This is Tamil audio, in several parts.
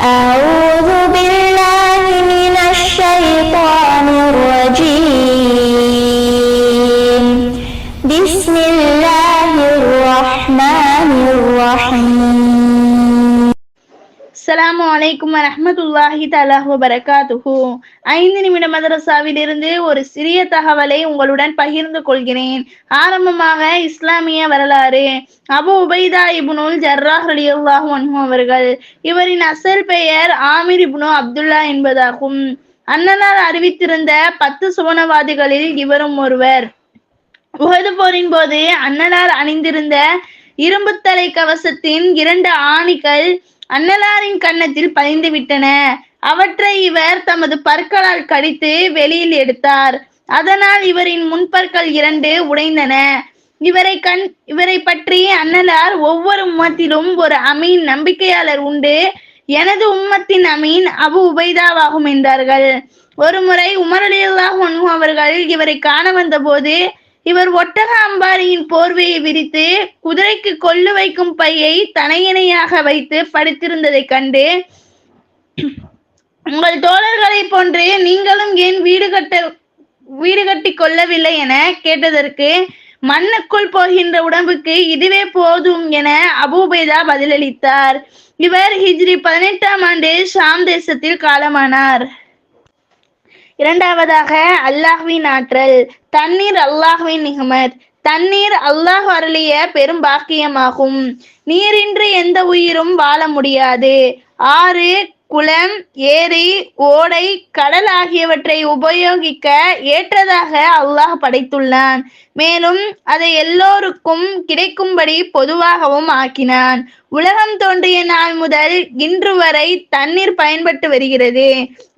أعوذ بالله من الشيطان الرجيم بسم الله الرحمن الرحيم. அஸ்ஸலாமு அலைக்கும் வரஹ்மத்துல்லாஹி தஆலா வபரகாத்துஹு. 5 நிமிட மதரசாவிலிருந்து ஒரு சிறிய தகவலை உங்களுடன் பகிர்ந்து கொள்கிறேன். ஆரம்பமாக இஸ்லாமிய வரலாறு. அபு உபைதா இப்னுல் ஜர்ராஹ் ரலியல்லாஹு அன்ஹு அவர்கள். இவரின் அசல் பெயர் ஆமிர் இப்னு அப்துல்லா என்பதாகும். அன்னலார் அறிவித்திருந்த 10 சுவனவாதிகளில் இவரும் ஒருவர். உஹது போரின் போது அன்னலார் அணிந்திருந்த இரும்பு தலை கவசத்தின் 2 ஆணிகள் அன்னலாரின் கன்னத்தில் பதிந்து விட்டன. அவற்றை இவர் தமது பற்களால் கடித்து வெளியில் எடுத்தார். அதனால் இவரின் முன்பற்கள் 2 உடைந்தன. இவரை பற்றி அன்னலார், ஒவ்வொரு உம்மத்திலும் ஒரு அமீன் நம்பிக்கையாளர் உண்டு, எனது உம்மத்தின் அமீன் அபு உபைதாவாகும் என்றார்கள். ஒருமுறை உமர் ரலியல்லாஹு அன்ஹு அவர்கள் இவரை காண வந்தபோது இவர் ஒட்டக அம்பாரியின் போர்வையை விரித்து குதிரைக்கு கொள்ளு வைக்கும் பையை தனையிணையாக வைத்து படுத்திருந்ததை கண்டு, உங்கள் தோழர்களை போன்று நீங்களும் ஏன் வீடு கட்டி கொள்ளவில்லை என கேட்டதற்கு, மண்ணுக்குள் போகின்ற உடம்புக்கு இதுவே போதும் என அபு உபைதா பதிலளித்தார். இவர் ஹிஜ்ரி 18ஆம் ஆண்டு ஷாம் தேசத்தில் காலமானார். இரண்டாவதாக அல்லாஹ்வின் ஆற்றல். தண்ணீர் அல்லாஹ்வின் நிஹ்மத். தண்ணீர் அல்லாஹ் அருளிய பெரும் பாக்கியமாகும். நீரின்றி எந்த உயிரும் வாழ முடியாது. ஆறு, குளம், ஏரி, ஓடை, கடல் ஆகியவற்றை உபயோகிக்க ஏற்றதாக அல்லாஹ் படைத்துள்ளான். மேலும் அதை எல்லோருக்கும் கிடைக்கும்படி பொதுவாகவும் ஆக்கினான். உலகம் தோன்றிய நாள் முதல் இன்று வரை தண்ணீர் பயன்பட்டு வருகிறது.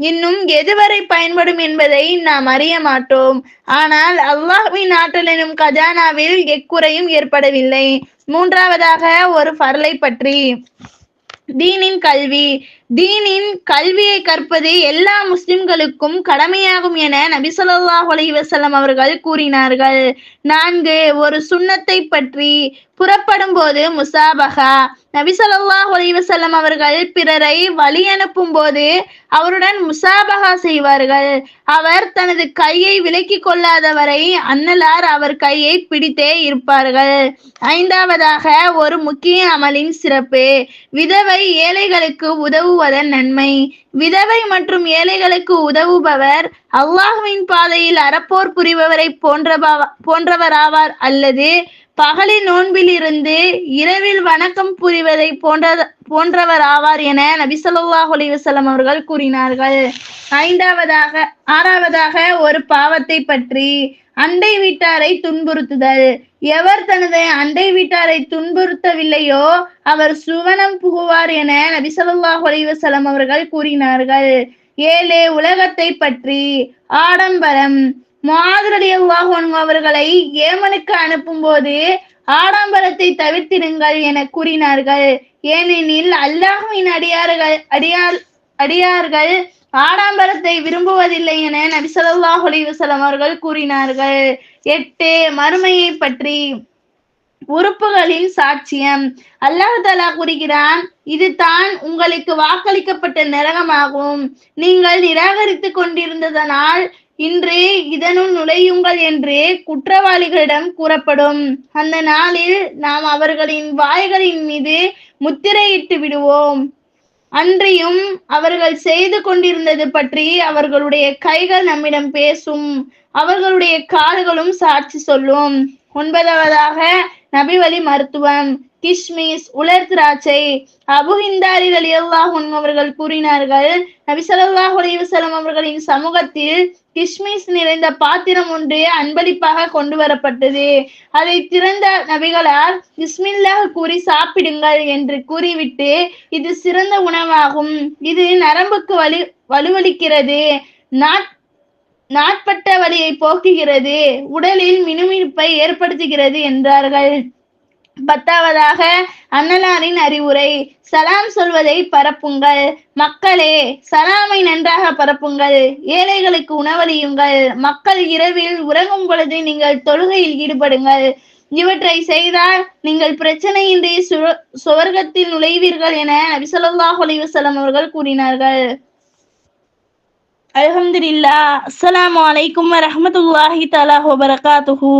இன்னும் எதுவரை பயன்படும் என்பதை நாம் அறிய மாட்டோம். ஆனால் அல்லாஹ்வின் ஆற்றல் எனும் கஜானாவில் எக்குறையும் ஏற்படவில்லை. மூன்றாவதாக ஒரு ஃபர்லை பற்றி. தீனின் கல்வி. தீனின் கல்வியை கற்பது எல்லா முஸ்லிம்களுக்கும் கடமையாகும் என நபி ஸல்லல்லாஹு அலைஹி வஸல்லம் அவர்கள் கூறினார்கள். 4, ஒரு சுன்னத்தை பற்றி. புறப்படும் போது முசாபஹா. நபி ஸல்லல்லாஹு அலைஹி வஸல்லம் அவர்கள் பிறரை வழி அனுப்பும் போது அவருடன் முசாபஹா செய்வார்கள். அவர் தனது கையை விலக்கி கொள்ளாதவரை அன்னலார் அவர் கையை பிடித்தே இருப்பார்கள். 5வதாக ஒரு முக்கிய அமலின் சிறப்பு. விதவை ஏழைகளுக்கு உதவுவதன் நன்மை. விதவை மற்றும் ஏழைகளுக்கு உதவுபவர் அல்லாஹ்வின் பாதையில் அறப்போர் புரிபவரை போன்றவராவார், அல்லது பகலில் நோன்பில் இருந்து இரவில் வணக்கம் புரிவதை போன்றவராவார் என நபி ஸல்லல்லாஹு அலைஹி வஸல்லம் அவர்கள் கூறினார்கள். 6வதாக ஒரு பாவத்தை பற்றி. அண்டை வீட்டாரை துன்புறுத்துதல். எவர் தனது அண்டை வீட்டாரை துன்புறுத்தவில்லையோ அவர் சுவனம் புகுவார் என நபி ஸல்லல்லாஹு அலைஹி வஸல்லம் அவர்கள் கூறினார்கள். 7, உலகத்தை பற்றி. ஆடம்பரம். முஆத் ரலியல்லாஹு அன்ஹு அவர்களை ஏமனுக்கு அனுப்பும் போது ஆடம்பரத்தை தவிர்த்திடுங்கள் என கூறினார்கள். ஏனெனில் அல்லாஹ்வின் அடியார்கள் ஆடம்பரத்தை விரும்புவதில்லை என நபி ஸல்லல்லாஹு அலைஹி வஸல்லம் அவர்கள் கூறினார்கள். 8, மறுமையை பற்றி. உறுப்புகளின் சாட்சியம். அல்லாஹ் தஆலா கூறுகிறான், இது தான் உங்களுக்கு வாக்களிக்கப்பட்ட நரகமாகும். நீங்கள் நிராகரித்து கொண்டிருந்ததனால் இன்று இதனுள் நுழையுங்கள் என்று குற்றவாளிகளிடம் கூறப்படும். அந்த நாளில் நாம் அவர்களின் வாய்களின் மீது முத்திரையிட்டு விடுவோம். அன்றியும் அவர்கள் செய்து கொண்டிருந்தது பற்றி அவர்களுடைய கைகள் நம்மிடம் பேசும், அவர்களுடைய கால்களும் சாட்சி சொல்லும். 9வதாக நபி வழி மருத்துவம். கிஷ்மிஸ், உலர் திராட்சை. அபு ஹிந்தாரி ரலியல்லாஹு அன்ஹு அவர்கள் கூறினார்கள், நபி ஸல்லல்லாஹு அலைஹி வஸல்லம் அவர்களின் சமூகத்தில் கிஷ்மிஸ் நிறைந்த பாத்திரம் ஒன்று அன்பளிப்பாக கொண்டு வரப்பட்டது. அதை திறந்த நபிகளார் பிஸ்மில்லாஹ் கூறி சாப்பிடுங்கள் என்று கூறிவிட்டு, இது சிறந்த உணவாகும், இது நரம்புக்கு வலுவளிக்கிறது, நாட்பட்ட வலியை போக்குகிறது, உடலில் மினுமினுப்பை ஏற்படுத்துகிறது என்றார்கள். 10வதாக அன்னலாரின் அறிவுரை. சலாம் சொல்வதை பரப்புங்கள். மக்களே, சலாமை நன்றாக பரப்புங்கள். ஏழைகளுக்கு உணவளியுங்கள். மக்கள் இரவில் உறங்கும் பொழுது நீங்கள் தொழுகையில் ஈடுபடுங்கள். இவற்றை செய்தால் நீங்கள் பிரச்சனையின்றி சுவர்க்கத்தில் நுழைவீர்கள் என நபி ஸல்லல்லாஹு அலைஹி வஸல்லம் அவர்கள் கூறினார்கள். அல்ஹம்துலில்லாஹ். அஸ்ஸலாமு அலைக்கும் வரஹ்மத்துல்லாஹி தஆலா வபரகாத்துஹு.